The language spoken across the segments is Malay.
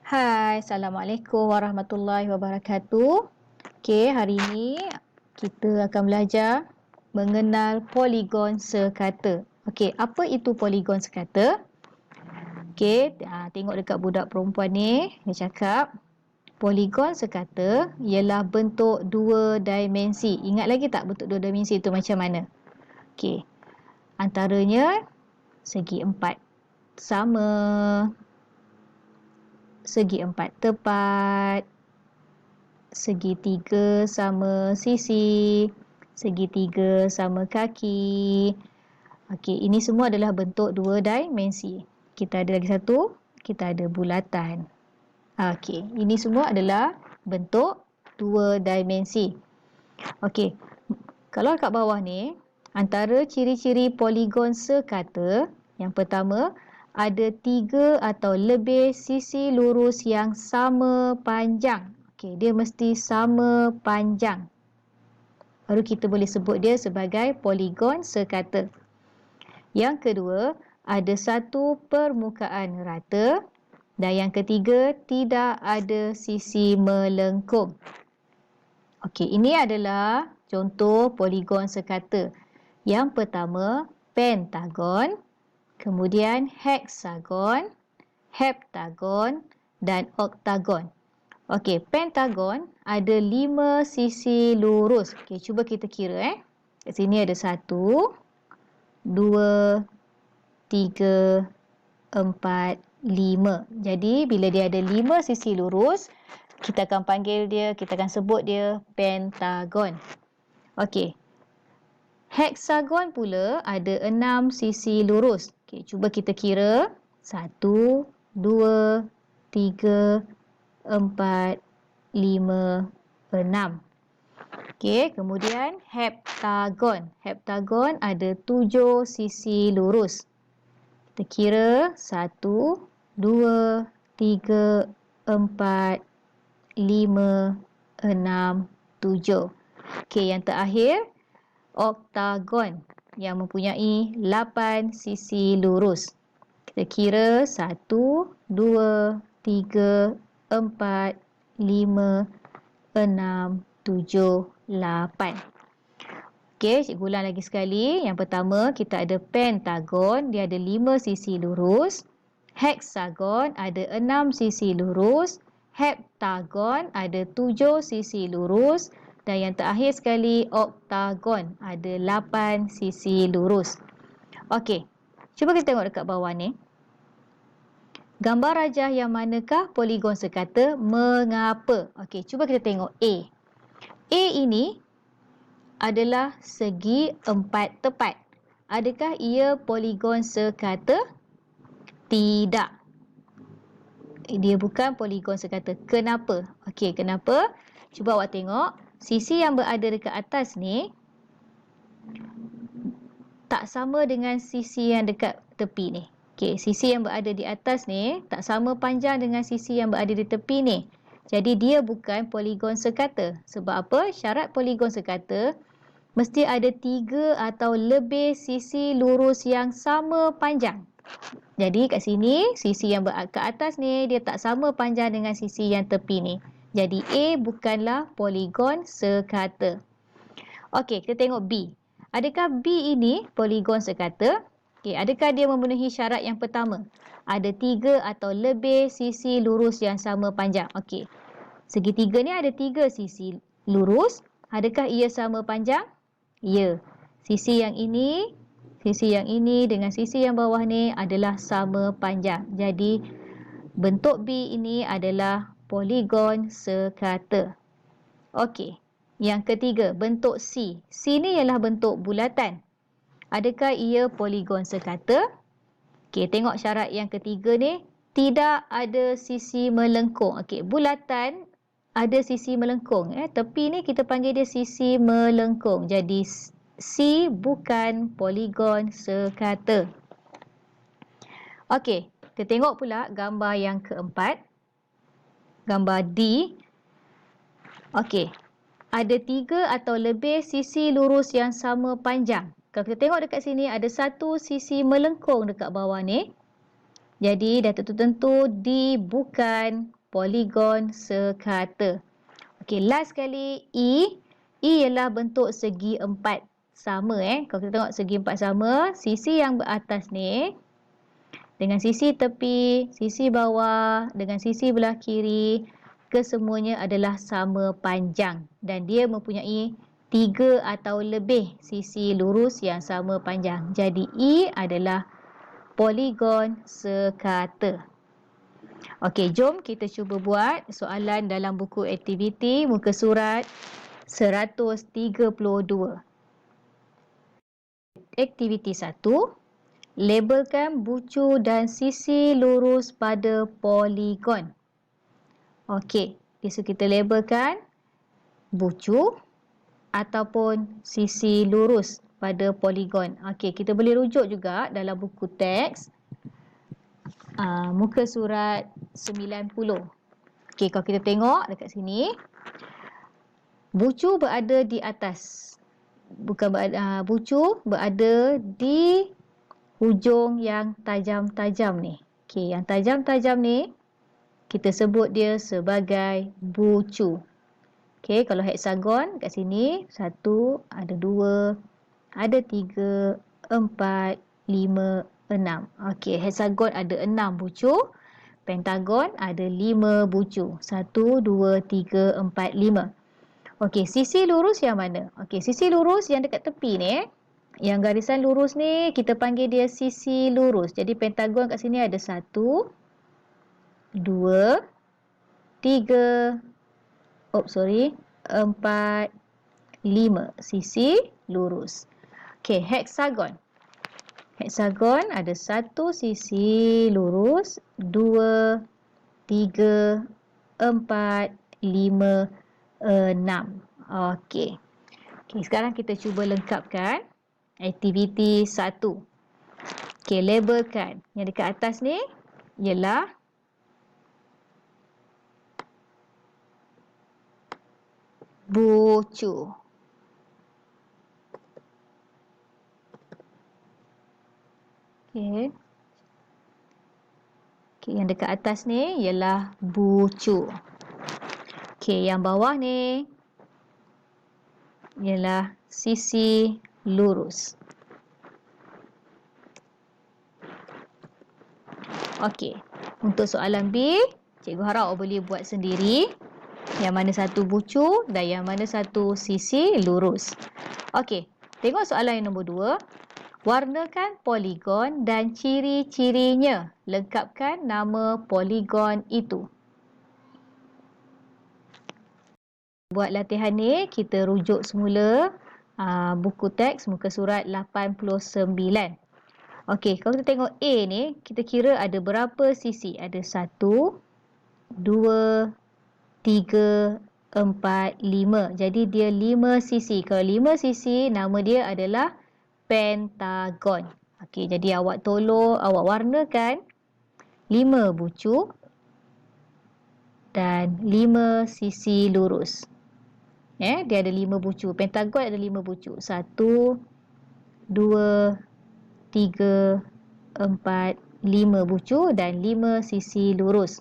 Hai, Assalamualaikum warahmatullahi wabarakatuh. Okey, hari ini kita akan belajar mengenal poligon sekata. Okey, apa itu poligon sekata? Okey, tengok dekat budak perempuan ni, dia cakap poligon sekata ialah bentuk dua dimensi. Ingat lagi tak bentuk dua dimensi itu macam mana? Okey, antaranya segi empat sama, segi empat tepat, segitiga sama sisi, segitiga sama kaki. Okey, ini semua adalah bentuk dua dimensi. Kita ada lagi satu, kita ada bulatan. Okey, ini semua adalah bentuk dua dimensi. Okey, kalau kat bawah ni, antara ciri-ciri poligon sekata, yang pertama, ada 3 atau lebih sisi lurus yang sama panjang. Okey, dia mesti sama panjang. Baru kita boleh sebut dia sebagai poligon sekata. Yang kedua, ada satu permukaan rata. Dan yang ketiga, tidak ada sisi melengkung. Okey, ini adalah contoh poligon sekata. Yang pertama, pentagon, kemudian heksagon, heptagon dan oktagon. Okey, pentagon ada 5 sisi lurus. Okey, cuba kita kira. Kat sini ada 1, 2, 3, 4, 5. Jadi, bila dia ada 5 sisi lurus, kita akan panggil dia, kita akan sebut dia pentagon. Okey. Heksagon pula ada 6 sisi lurus. Okey, cuba kita kira. 1, 2, 3, 4, 5, 6. Okey, kemudian heptagon. Heptagon ada 7 sisi lurus. Kita kira 1, 2, 3, 4, 5, 6, 7. Okey, yang terakhir oktagon yang mempunyai 8 sisi lurus. Kita kira 1, 2, 3, 4, 5, 6, 7, 8. Okey, cikgu ulang lagi sekali. Yang pertama, kita ada pentagon, dia ada 5 sisi lurus. Heksagon ada 6 sisi lurus. Heptagon ada 7 sisi lurus. Dan yang terakhir sekali, oktagon ada 8 sisi lurus. Okey, cuba kita tengok dekat bawah ni. Gambar rajah yang manakah poligon sekata? Mengapa? Okey, cuba kita tengok A. A ini adalah segi empat tepat. Adakah ia poligon sekata? Tidak. Dia bukan poligon sekata. Kenapa? Okey, kenapa? Cuba awak tengok. Sisi yang berada dekat atas ni tak sama dengan sisi yang dekat tepi ni. Okey, sisi yang berada di atas ni tak sama panjang dengan sisi yang berada di tepi ni. Jadi dia bukan poligon sekata. Sebab apa? Syarat poligon sekata mesti ada 3 atau lebih sisi lurus yang sama panjang. Jadi kat sini, sisi yang ke atas ni dia tak sama panjang dengan sisi yang tepi ni. Jadi A bukanlah poligon sekata. Okey, kita tengok B. Adakah B ini poligon sekata? Okey, adakah dia memenuhi syarat yang pertama? Ada 3 atau lebih sisi lurus yang sama panjang. Okey. Segitiga ni ada 3 sisi lurus. Adakah ia sama panjang? Ya. Sisi yang ini dengan sisi yang bawah ni adalah sama panjang. Jadi bentuk B ini adalah poligon sekata. Okey. Yang ketiga, bentuk C. C ni ialah bentuk bulatan. Adakah ia poligon sekata? Okey, tengok syarat yang ketiga ni. Tidak ada sisi melengkung. Okey, bulatan ada sisi melengkung. Tepi ni kita panggil dia sisi melengkung. Jadi C bukan poligon sekata. Okey, kita tengok pula gambar yang keempat. Gambar D. Okey, ada 3 atau lebih sisi lurus yang sama panjang. Kalau kita tengok dekat sini ada satu sisi melengkung dekat bawah ni. Jadi dah tentu-tentu D bukan poligon sekata. Okey, last sekali E. E ialah bentuk segi empat sama. Kalau kita tengok segi empat sama, sisi yang beratas ni dengan sisi tepi, sisi bawah, dengan sisi belah kiri, kesemuanya adalah sama panjang dan dia mempunyai 3 atau lebih sisi lurus yang sama panjang. Jadi E adalah poligon sekata. Okey, jom kita cuba buat soalan dalam buku aktiviti muka surat 132. Aktiviti 1. Labelkan bucu dan sisi lurus pada poligon. Okey, so kita labelkan bucu ataupun sisi lurus pada poligon. Okey, kita boleh rujuk juga dalam buku teks muka surat 90. Okey, kalau kita tengok dekat sini, bucu berada di atas. Bucu berada di hujung yang tajam-tajam ni. Okey, yang tajam-tajam ni kita sebut dia sebagai bucu. Okey, kalau heksagon kat sini 1, ada 2, ada 3, 4, 5, 6. Okey, heksagon ada 6 bucu. Pentagon ada 5 bucu. 1, 2, 3, 4, 5. Okey, sisi lurus yang mana? Okey, sisi lurus yang dekat tepi ni. Yang garisan lurus ni kita panggil dia sisi lurus. Jadi pentagon kat sini ada 1, 2, 3, 4, 5 sisi lurus. Okey, heksagon. Heksagon ada 1 sisi lurus, 2, 3, 4, 5, 6. Okey. Okey, sekarang kita cuba lengkapkan aktiviti 1. Okey, labelkan. Yang dekat atas ni ialah bucu. Okey. Okey, yang dekat atas ni ialah bucu. Okey, yang bawah ni ialah sisi lurus. Okey, untuk soalan B, cikgu harap awak boleh buat sendiri. Yang mana satu bucu dan yang mana satu sisi lurus. Okey, tengok soalan yang nombor 2. Warnakan poligon dan ciri-cirinya. Lengkapkan nama poligon itu. Buat latihan ni, kita rujuk semula buku teks muka surat 89. Okey, kalau kita tengok A ni, kita kira ada berapa sisi? Ada 1, 2, 3, 4, 5. Jadi dia 5 sisi. Kalau 5 sisi, nama dia adalah pentagon. Okey, jadi awak warnakan 5 bucu dan 5 sisi lurus. Dia ada 5 bucu. Pentagon ada 5 bucu. 1, 2, 3, 4, 5 bucu dan 5 sisi lurus.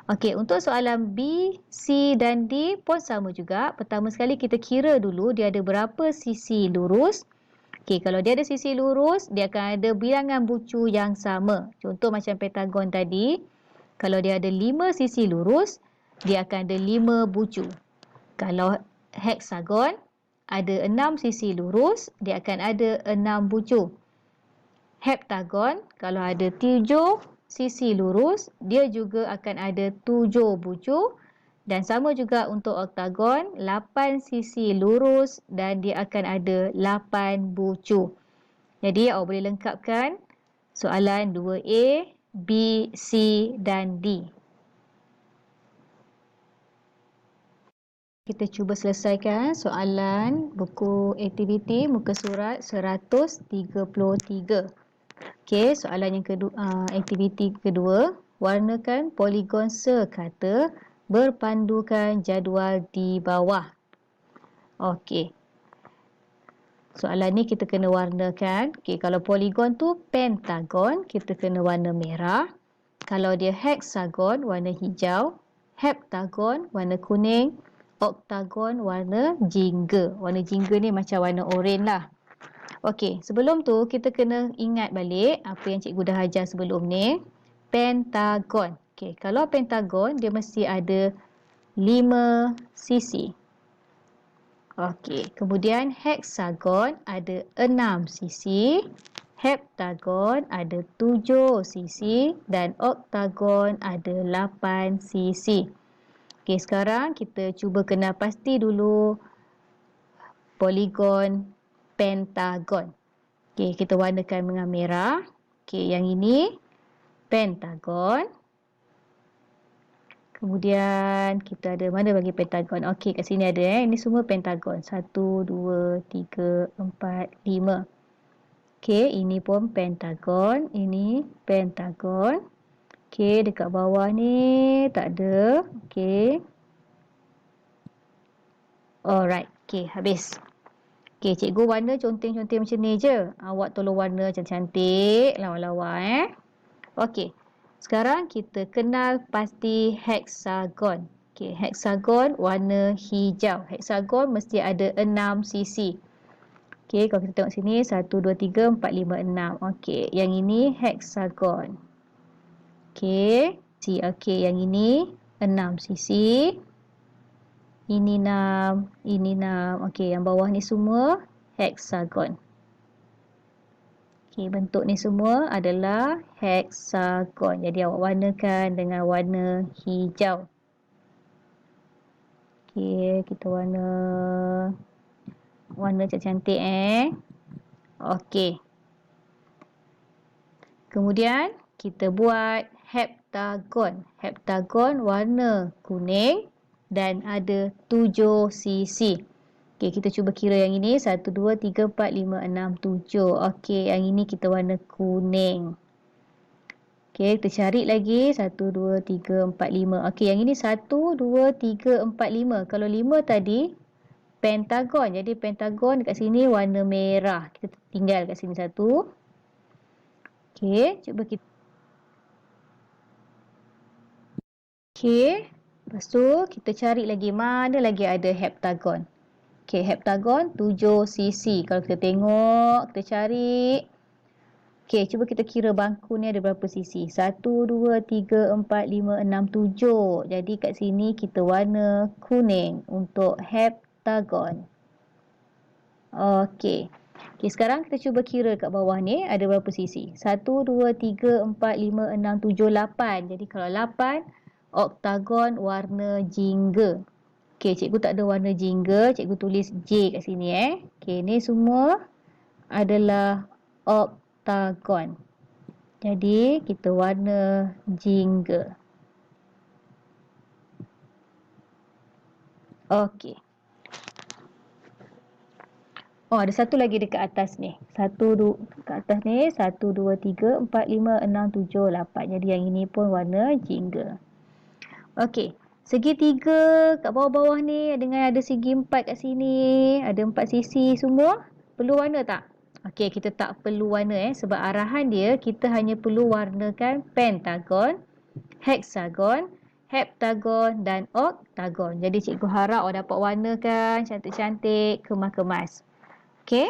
Okey, untuk soalan B, C dan D pun sama juga. Pertama sekali kita kira dulu dia ada berapa sisi lurus. Okey, kalau dia ada sisi lurus, dia akan ada bilangan bucu yang sama. Contoh macam pentagon tadi, kalau dia ada 5 sisi lurus, dia akan ada 5 bucu. Kalau heksagon ada 6 sisi lurus, dia akan ada 6 bucu. Heptagon, kalau ada 7 sisi lurus, dia juga akan ada 7 bucu. Dan sama juga untuk oktagon, 8 sisi lurus dan dia akan ada 8 bucu. Jadi awak boleh lengkapkan soalan 2A, B, C dan D. Kita cuba selesaikan soalan buku aktiviti muka surat 133. Okey, soalan yang kedua, aktiviti kedua, warnakan poligon sekata berpandukan jadual di bawah. Okey. Soalan ni kita kena warnakan. Okey, kalau poligon tu pentagon, kita kena warna merah. Kalau dia heksagon, warna hijau. heptagon warna kuning, oktagon warna jingga. Warna jingga ni macam warna oranye lah. Okey, sebelum tu kita kena ingat balik apa yang cikgu dah ajar sebelum ni. Pentagon. Okey, kalau pentagon dia mesti ada 5 sisi. Okey, kemudian heksagon ada 6 sisi, heptagon ada 7 sisi dan oktagon ada 8 sisi. Okey, sekarang kita cuba kenal pasti dulu poligon pentagon. Okey, kita warnakan dengan merah. Okey, yang ini pentagon. Kemudian kita ada mana bagi pentagon? Okey, kat sini ada Ini semua pentagon. 1, 2, 3, 4, 5. Okey, ini pun pentagon. Ini pentagon. Okey, dekat bawah ni tak ada. Okey. Alright. Okey, habis. Okey, cikgu warna conteng-conteng macam ni je. Awak tolong warna cantik-cantik. Lawa-lawa Okey. Sekarang kita kenal pasti heksagon. Okey, heksagon warna hijau. Heksagon mesti ada 6 sisi. Okey, kalau kita tengok sini 1 2 3 4 5 6. Okey, yang ini heksagon. Okey, yang ini 6 sisi. Ini 6, ini 6. Okey, yang bawah ni semua heksagon. Okey, bentuk ni semua adalah heksagon. Jadi awak warnakan dengan warna hijau. Okey, kita warna cantik Okey. Kemudian kita buat heptagon. Heptagon warna kuning dan ada 7 sisi. Okey, kita cuba kira yang ini. 1, 2, 3, 4, 5, 6, 7. Okey, yang ini kita warna kuning. Okey, kita cari lagi. 1, 2, 3, 4, 5. Okey, yang ini 1, 2, 3, 4, 5. Kalau 5 tadi, pentagon. Jadi, pentagon dekat sini warna merah. Kita tinggal kat sini 1. Okey, cuba kita. Okey, lepas tu kita cari lagi mana lagi ada heptagon. Okey, heptagon 7 sisi. Kalau kita tengok, kita cari. Okey, cuba kita kira bangku ni ada berapa sisi. 1, 2, 3, 4, 5, 6, 7. Jadi kat sini kita warna kuning untuk heptagon. Okey. Okey, sekarang kita cuba kira kat bawah ni ada berapa sisi. 1, 2, 3, 4, 5, 6, 7, 8. Jadi kalau 8, oktagon warna jingga. Okey, cikgu tak ada warna jingga. Cikgu tulis J kat sini Okey, ni semua adalah oktagon. Jadi, kita warna jingga. Okey. Oh, ada satu lagi dekat atas ni. Dekat atas ni. 1, 2, 3, 4, 5, 6, 7, 8. Jadi, yang ini pun warna jingga. Okey. Segitiga kat bawah-bawah ni dengan ada segi 4 kat sini, ada 4 sisi semua. Perlu warna tak? Okey, kita tak perlu warna sebab arahan dia kita hanya perlu warnakan pentagon, heksagon, heptagon dan oktagon. Jadi cikgu harap awak dapat warnakan cantik-cantik, kemas-kemas. Okey?